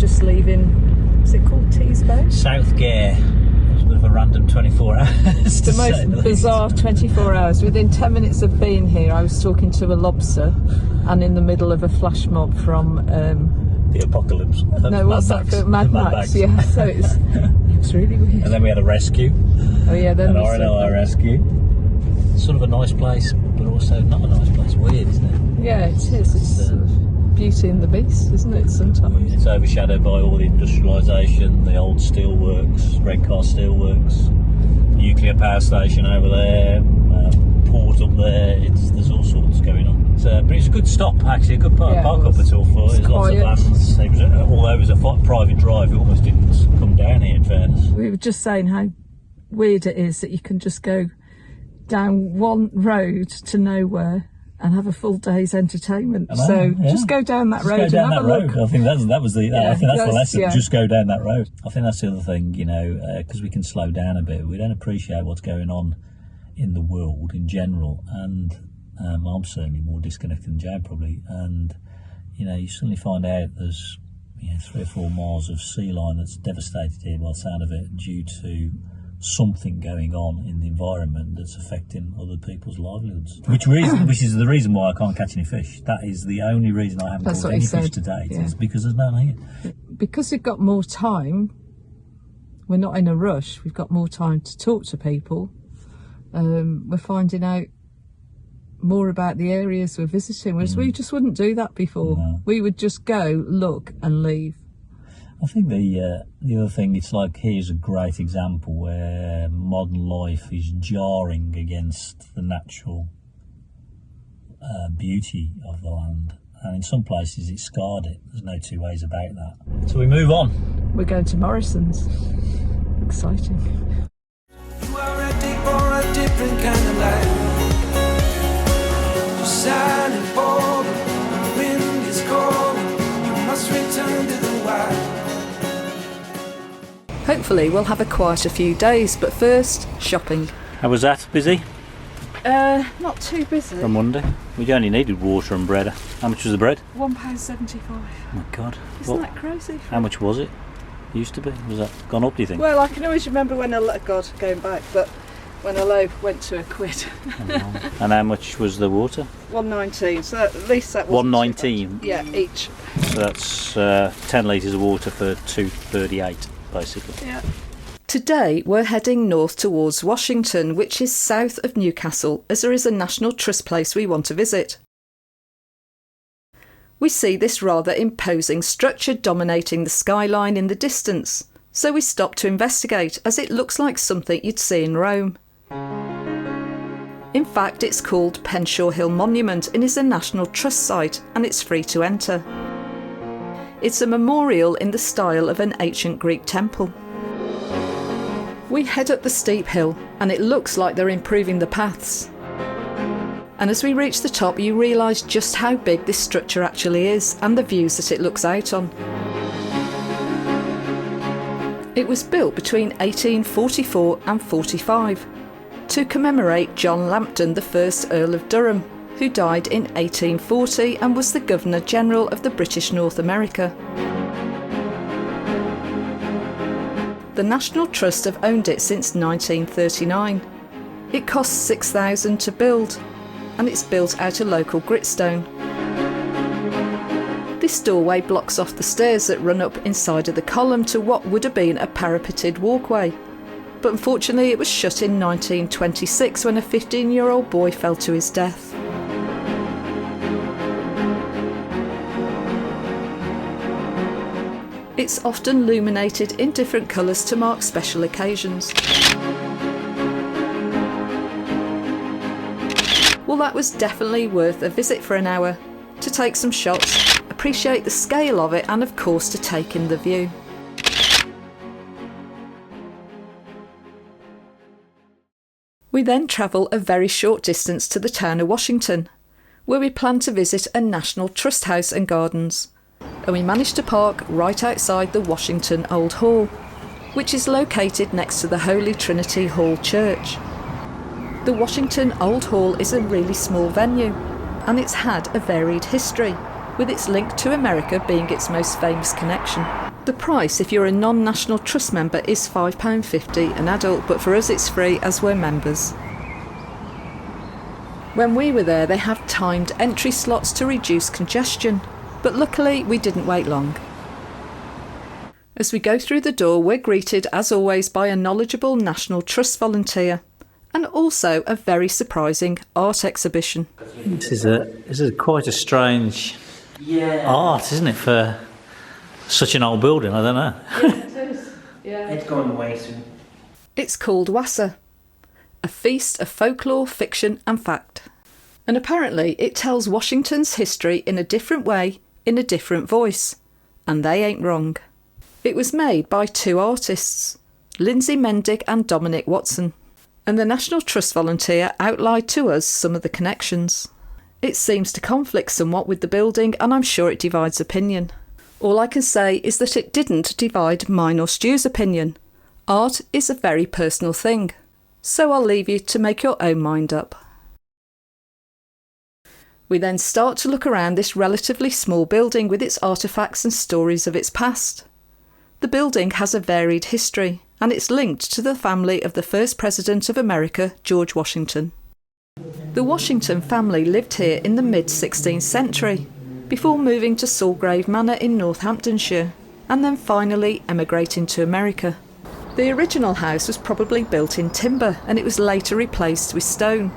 just leaving, is it called Teesbow? Southgate. It was a bit of a random 24 hours. The most bizarre 24 hours. Within 10 minutes of being here, I was talking to a lobster and in the middle of a flash mob from... the apocalypse. No, what's that for? Mad Max, yeah. So it's really weird. And then we had a rescue. Oh yeah, then an RNLI rescue. Sort of a nice place, but also not a nice place. Weird, isn't it? Yeah, it is. It's beauty and the beast, isn't it, sometimes? It's overshadowed by all the industrialisation, the old steelworks, Redcar steelworks, nuclear power station over there, port up there. There's all sorts going on. But it's a good stop, actually, a good park up at all for. There's lots of vans. Although it was a private drive, it almost didn't come down here, in fairness. We were just saying how weird it is that you can just go down one road to nowhere and have a full day's entertainment. Just go down that road and have a look. I think that's the lesson. Yeah. Just go down that road. I think that's the other thing, because we can slow down a bit. We don't appreciate what's going on in the world in general, and I'm certainly more disconnected than Jane probably. And you suddenly find out there's 3 or 4 miles of sea line that's devastated here by the sound of it, due to something going on in the environment that's affecting other people's livelihoods. Which is the reason why I can't catch any fish. That is the only reason I haven't caught any fish to date. Is because there's none here. Because we've got more time, we're not in a rush. We've got more time to talk to people. We're finding out more about the areas we're visiting, whereas we just wouldn't do that before. No. We would just go, look and leave. I think the other thing, it's like, here's a great example where modern life is jarring against the natural beauty of the land, and in some places it's scarred it. There's no two ways about that. So we move on. We're going to Morrison's. Exciting. You are ready for a different kind of life. You're silent, bold, the wind is cold. You must return to the wild. Hopefully we'll have a quieter few days, but first, shopping. How was that? Busy? Not too busy. On Monday? We only needed water and bread. How much was the bread? £1.75. Oh my God. Isn't that crazy? How much was it? Used to be? Was that gone up, do you think? Well, I can always remember when going back, but when a loaf went to £1. And how much was the water? £1.19, so at least that was £1.19? Yeah, each. So that's 10 litres of water for £2.38. Basically. Yeah. Today we're heading north towards Washington, which is south of Newcastle, as there is a National Trust place we want to visit. We see this rather imposing structure dominating the skyline in the distance, so we stop to investigate, as it looks like something you'd see in Rome. In fact, it's called Penshaw Monument and is a National Trust site, and it's free to enter. It's a memorial in the style of an ancient Greek temple. We head up the steep hill, and it looks like they're improving the paths. And as we reach the top, you realise just how big this structure actually is, and the views that it looks out on. It was built between 1844 and 45 to commemorate John Lambton, the first Earl of Durham, who died in 1840 and was the Governor-General of the British North America. The National Trust have owned it since 1939. It cost $6,000 to build, and it's built out of local gritstone. This doorway blocks off the stairs that run up inside of the column to what would have been a parapeted walkway. But unfortunately it was shut in 1926 when a 15-year-old boy fell to his death. It's often illuminated in different colours to mark special occasions. Well, that was definitely worth a visit for an hour, to take some shots, appreciate the scale of it, and of course to take in the view. We then travel a very short distance to the town of Washington, where we plan to visit a National Trust house and gardens. And we managed to park right outside the Washington Old Hall, which is located next to the Holy Trinity Hall Church. The Washington Old Hall is a really small venue, and it's had a varied history, with its link to America being its most famous connection. The price if you're a non-National Trust member is £5.50 an adult, but for us it's free as we're members. When we were there, they have timed entry slots to reduce congestion, but luckily we didn't wait long. As we go through the door, we're greeted as always by a knowledgeable National Trust volunteer, and also a very surprising art exhibition. This is quite a strange art, isn't it, for such an old building? I don't know. Yeah, it is. Yeah. It's going away soon. It's called Wassa, a feast of folklore, fiction and fact. And apparently it tells Washington's history in a different way, in a different voice. And they ain't wrong. It was made by two artists, Lindsay Mendick and Dominic Watson. And the National Trust volunteer outlined to us some of the connections. It seems to conflict somewhat with the building, and I'm sure it divides opinion. All I can say is that it didn't divide mine or Stu's opinion. Art is a very personal thing, so I'll leave you to make your own mind up. We then start to look around this relatively small building with its artefacts and stories of its past. The building has a varied history, and it's linked to the family of the first President of America, George Washington. The Washington family lived here in the mid-16th century, before moving to Sawgrave Manor in Northamptonshire, and then finally emigrating to America. The original house was probably built in timber, and it was later replaced with stone.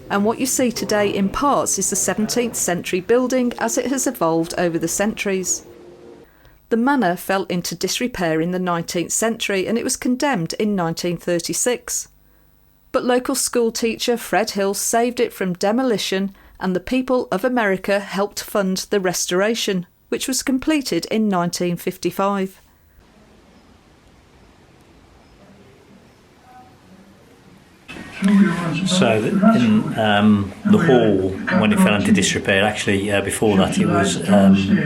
And what you see today in parts is the 17th century building as it has evolved over the centuries. The manor fell into disrepair in the 19th century and it was condemned in 1936. But local school teacher Fred Hill saved it from demolition, and the people of America helped fund the restoration, which was completed in 1955. So in the hall, when it fell into disrepair, actually before that it was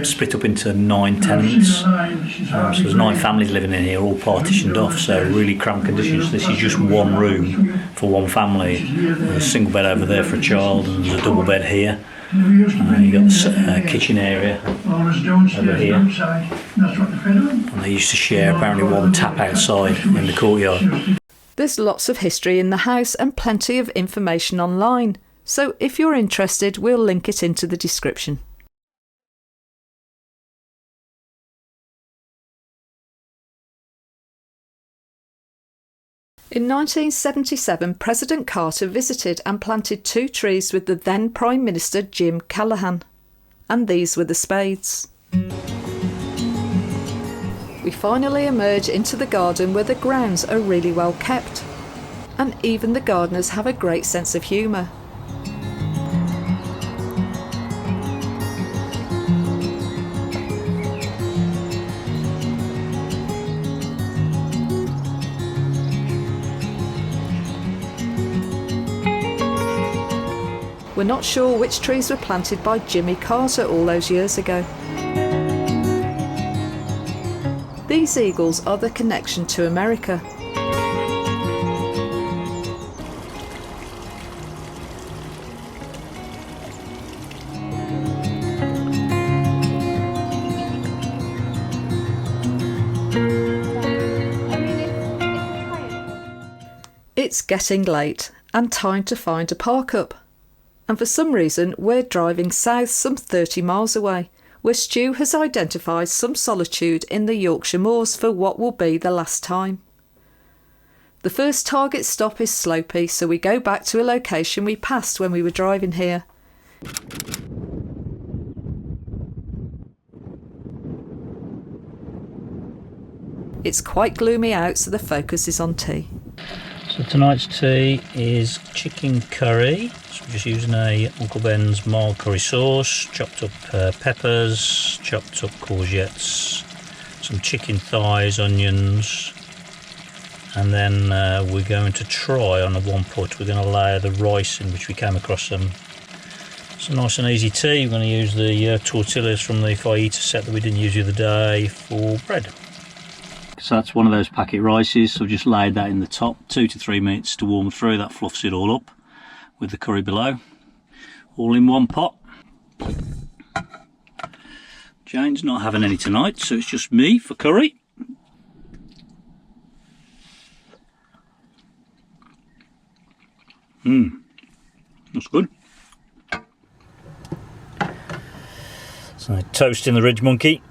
split up into 9 tenements. So there's 9 families living in here, all partitioned off, so really cramped conditions. This is just one room for one family. There's a single bed over there for a child, and there's a double bed here. You've got the kitchen area over here. And they used to share apparently one tap outside in the courtyard. There's lots of history in the house and plenty of information online, so if you're interested, we'll link it into the description. In 1977, President Carter visited and planted 2 trees with the then Prime Minister Jim Callaghan, and these were the spades. We finally emerge into the garden where the grounds are really well kept, and even the gardeners have a great sense of humour. We're not sure which trees were planted by Jimmy Carter all those years ago. These eagles are the connection to America. It's getting late and time to find a park up. And for some reason we're driving south some 30 miles away, where Stu has identified some solitude in the Yorkshire moors for what will be the last time. The first target stop is Slopey, so we go back to a location we passed when we were driving here. It's quite gloomy out, so the focus is on tea. So tonight's tea is chicken curry. So we're just using a Uncle Ben's mild curry sauce, chopped up peppers, chopped up courgettes, some chicken thighs, onions, and then we're going to try on a one pot. We're going to layer the rice in, which we came across some nice and easy tea. We're going to use the tortillas from the fajita set that we didn't use the other day for bread. So that's one of those packet rices, so I've just laid that in the top, 2 to 3 minutes to warm through. That fluffs it all up with the curry below, all in one pot. Jane's not having any tonight, so it's just me for curry. That's good. So toasting the ridge monkey.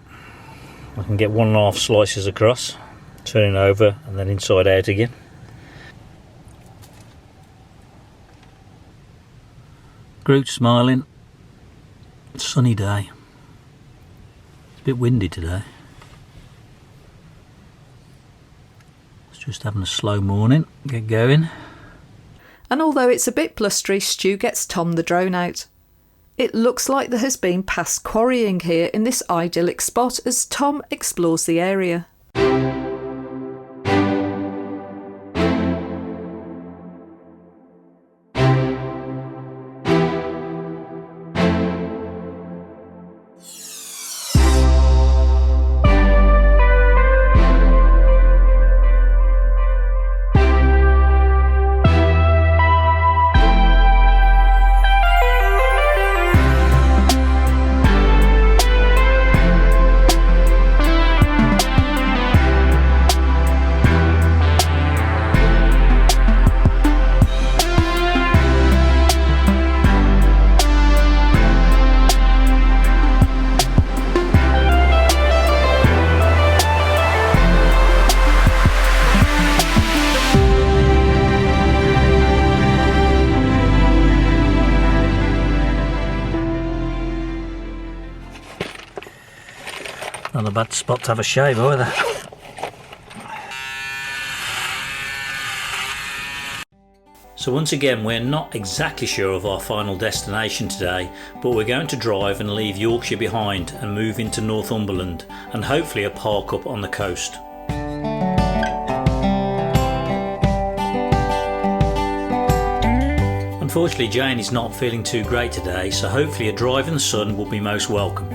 I can get 1.5 slices across, turning over and then inside out again. Groot smiling. Sunny day. It's a bit windy today. It's just having a slow morning. Get going. And although it's a bit blustery, Stu gets Tom the drone out. It looks like there has been past quarrying here in this idyllic spot as Tom explores the area. Not a bad spot to have a shave either. So once again, we're not exactly sure of our final destination today, but we're going to drive and leave Yorkshire behind and move into Northumberland and hopefully a park up on the coast. Unfortunately, Jane is not feeling too great today, so hopefully a drive in the sun will be most welcome.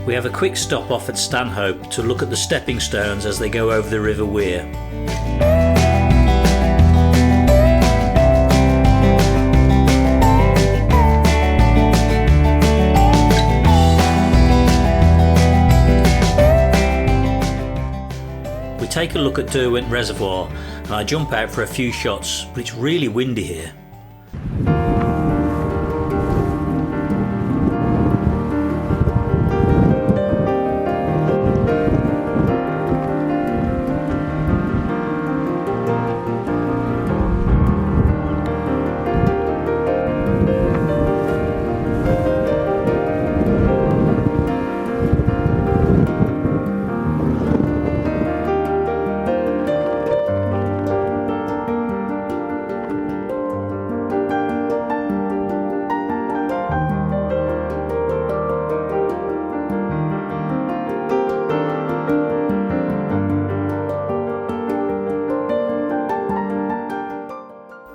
We have a quick stop off at Stanhope to look at the stepping stones as they go over the River Wear. We take a look at Derwent Reservoir and I jump out for a few shots, but it's really windy here.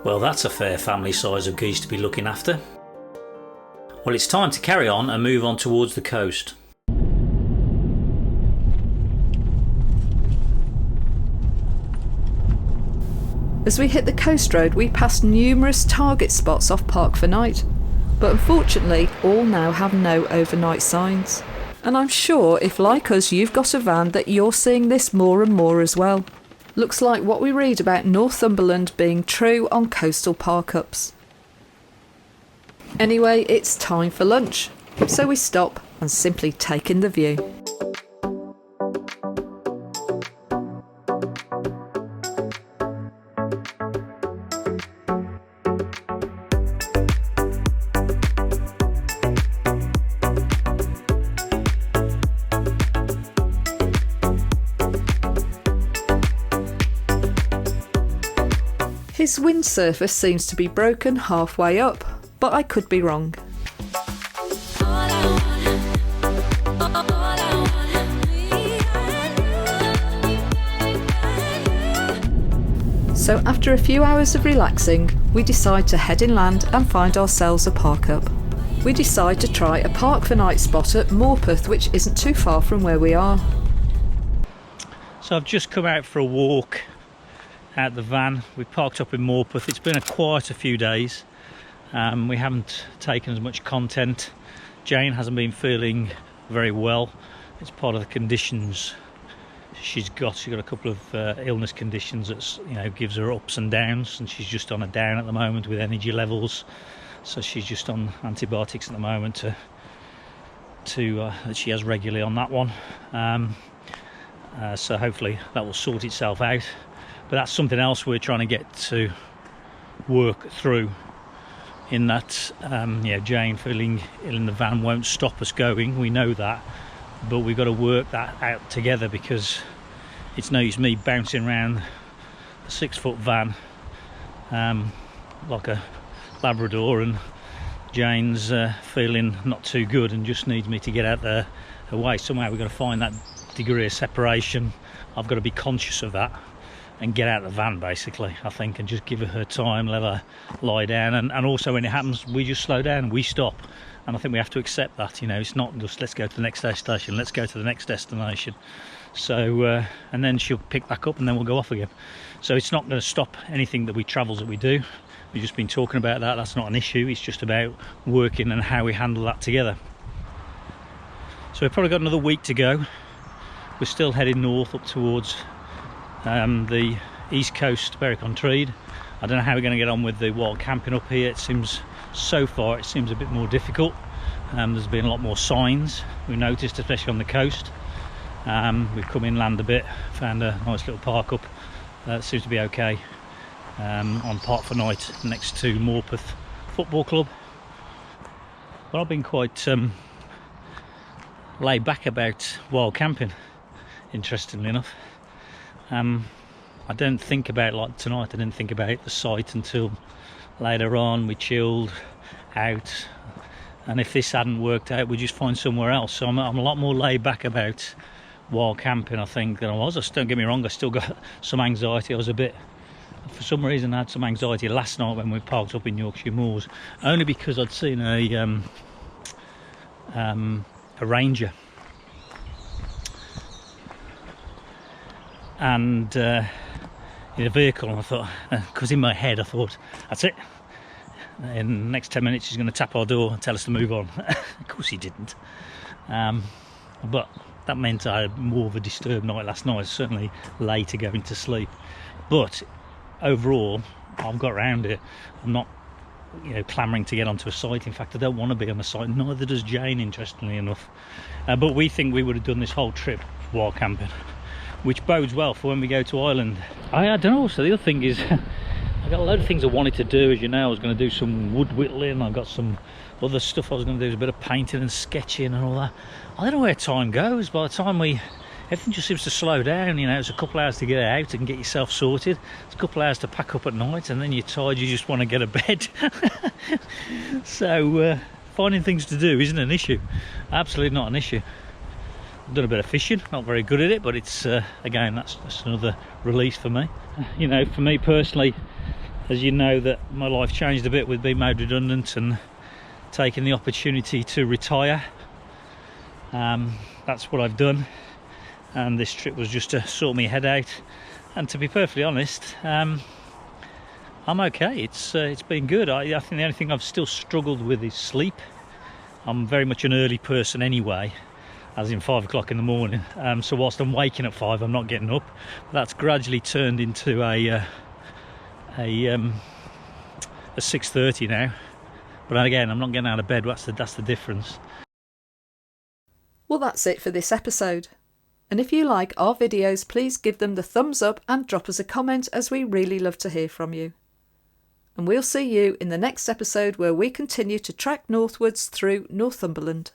Well, that's a fair family size of geese to be looking after. Well, it's time to carry on and move on towards the coast. As we hit the coast road, we pass numerous target spots off Park for Night, but unfortunately all now have no overnight signs. And I'm sure if, like us, you've got a van, that you're seeing this more and more as well. Looks like what we read about Northumberland being true on coastal park-ups. Anyway, it's time for lunch, so we stop and simply take in the view. His wind surface seems to be broken halfway up, but I could be wrong. So after a few hours of relaxing, we decide to head inland and find ourselves a park up. We decide to try a Park for Night spot at Morpeth, which isn't too far from where we are. So I've just come out for a walk out the van. We've parked up in Morpeth. It's been quite a few days. We haven't taken as much content. Jane hasn't been feeling very well. It's part of the conditions she's got a couple of illness conditions that gives her ups and downs, and she's just on a down at the moment with energy levels, so she's just on antibiotics at the moment that she has regularly on that one. So hopefully that will sort itself out, but that's something else we're trying to get to work through, in that Jane feeling ill in the van won't stop us going. We know that, but we've got to work that out together, because it's no use me bouncing around a 6-foot van like a Labrador, and Jane's feeling not too good and just needs me to get out there away. Somehow we've got to find that degree of separation. I've got to be conscious of that and get out of the van, basically, I think, and just give her time, let her lie down, and also when it happens we just slow down, we stop. And I think we have to accept that, it's not just let's go to the next station, let's go to the next destination. So and then she'll pick back up and then we'll go off again. So it's not going to stop anything that we do. We've just been talking about that. That's not an issue. It's just about working and how we handle that together. So we've probably got another week to go. We're still heading north up towards the east coast, Berwick-on-Tweed. I don't know how we're going to get on with the wild camping up here. So far it seems a bit more difficult. There's been a lot more signs we've noticed, especially on the coast. We've come inland a bit, found a nice little park up that seems to be okay, on Park for Night next to Morpeth Football Club. But I've been quite laid back about wild camping, interestingly enough. I don't think about, like tonight, I didn't think about the site until later on. We chilled out, and if this hadn't worked out we'd just find somewhere else. So I'm a lot more laid back about wild camping, I think, than I was. Don't get me wrong, I still got some anxiety. For some reason I had some anxiety last night when we parked up in Yorkshire Moors, only because I'd seen a ranger, and in a vehicle, and I thought, because in my head I thought, that's it, in the next 10 minutes he's going to tap our door and tell us to move on. Of course he didn't, but that meant I had more of a disturbed night last night, certainly later going to sleep. But overall I've got around it. I'm not clamouring to get onto a site. In fact, I don't want to be on a site, neither does Jane, interestingly enough. But we think we would have done this whole trip while camping, which bodes well for when we go to Ireland. I don't know, so the other thing is I got a load of things I wanted to do. As you know, I was going to do some wood whittling, I got some other stuff I was going to do, a bit of painting and sketching and all that. I don't know where time goes. By the time everything just seems to slow down. It's a couple of hours to get out and get yourself sorted. It's a couple of hours to pack up at night, and then you're tired, you just want to get to bed. So finding things to do isn't an issue. Absolutely not an issue. I've done a bit of fishing, not very good at it, but it's again, that's another release for me. For me personally, as you know, that my life changed a bit with being made redundant and taking the opportunity to retire. That's what I've done, and this trip was just to sort my head out. And to be perfectly honest, I'm okay. It's been good. I think the only thing I've still struggled with is sleep. I'm very much an early person anyway, as in 5 o'clock in the morning. So whilst I'm waking at 5, I'm not getting up. That's gradually turned into a 6:30 now. But again, I'm not getting out of bed. That's the difference. Well, that's it for this episode. And if you like our videos, please give them the thumbs up and drop us a comment, as we really love to hear from you. And we'll see you in the next episode, where we continue to trek northwards through Northumberland.